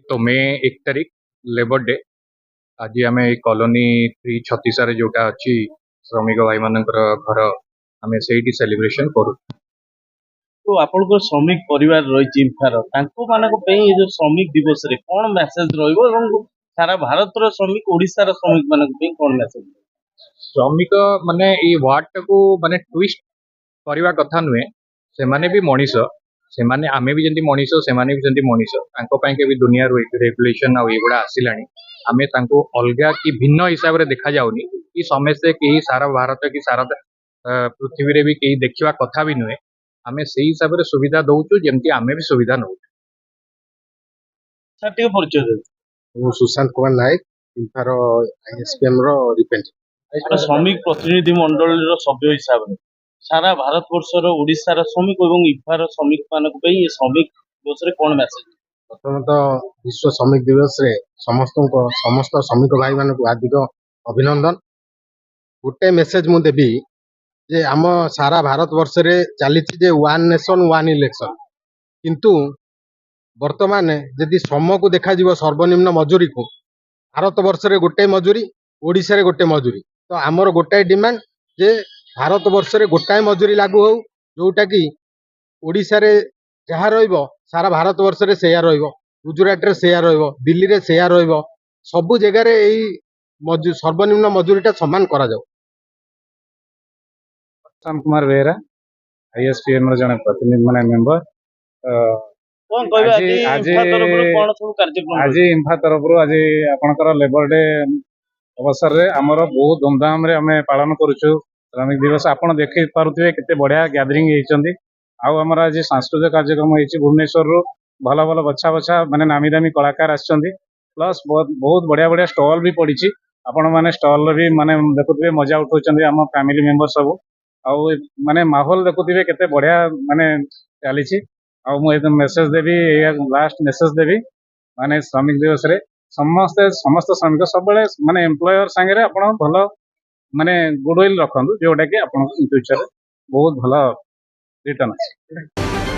तो मे 1 तारिख labour day आज आम कॉलोनी 336 जोटा अच्छी श्रमिक भाई मान घर आम से सेलिब्रेशन करूँ। तो आपन श्रमिक परिवार रही ये जो श्रमिक दिवस रे कौन मेसेज रही सारा भारत श्रमिक ओडिशा श्रमिक मान कौन मेसेज श्रमिक माने ये वार्ड टाको माने ट्विस्ट करवा कथा नुहे से माने भी मनीष से माने आमे भी जंती मनीष से माने भी जंती मनीष तांको ପାଇଁ के भी दुनिया रो रेगुलेशन आ एगुड़ा आसिलानी आमे तांको अलगा कि भिन्न हिसाब रे देखा जाउनी कि समस्ते कहीं सारा भारत कि सारा पृथ्वी रे भी कहीं देखिवा कथा भी नुहे आमे से हिसाब रे सुविधा दउचु जेमती आमे भी सुविधा नउ। सर टिके परिचय दे ମୁଁ ସୁଶାନ୍ତ କୁମାର ନାୟକ ଇମ୍ଫାର ଆଇଏସପିଏମ ର ରିପ୍ରେଜେଣ୍ଟେଟିଭ। श्रमिक प्रतिनिधि मंडल सभ्य हिसाब से सारा भारत वर्षर ओडिशार श्रमिक और इफार श्रमिक मान श्रमिक दिवस रे कौन मेसेज प्रथमतः विश्व श्रमिक दिवस रे समस्त श्रमिक भाई मान हार्दिक अभिनंदन। गोटे मेसेज मु देवी जे आम सारा भारत वर्ष रे चली जे वन नेशन वन इलेक्शन किंतु वर्तमान यदि श्रम को देखा जीव सर्वनिम्न मजूरी को भारत वर्ष रे गोटे मजूरी ओडिशा रे गोटे मजूरी तो आमर गोटाए डिमांड जे भारत वर्ष रे गोटाए मजूरी लागू हो जोटा कि ओडिशा रे जहाँ रहिबो सारा भारत वर्ष रे सेया रहिबो गुजरात रे सेया रहिबो दिल्ली रे सेया रहिबो सबु जगह रे एई सर्वनिम्न मजूरीटा समान करा जाऊ। श्याम कुमार बेहरा आईएसपीएम जन प्रतिनिधि माने मेंबर आज इम्फा तरफ आज आपनकर लेबर डे अवसर रे आमर बहुत धूमधाम रे हमें पालन करूछु श्रमिक दिवस आपण देखि पारुथिबे केते बढ़िया गैदरिंग हेचंदी आउ हमर आज सांस्कृतिक कार्यक्रम हेछि भुवनेश्वर रो भला भला बच्चा बच्चा माने नामी दामी कलाकार आछंदी प्लस बहुत बढ़िया बढ़िया स्टॉल भी पड़ीछि आपण माने स्टॉल भी माने देखुथिबे मजा उठौचंदी हम फैमिली मेंबर सब आउ माने माहौल देखुथिबे केते बढ़िया माने चालीछि आउ मु एकदम मेसेज देबी लास्ट मेसेज देबी माने श्रमिक दिवस रे समस्त श्रमिक सब माने एम्प्लॉयर संगे आपण भलो माने गुडविल रखंदु जोटा कि आपण फ्यूचर बहुत भलो रिटर्न अछि।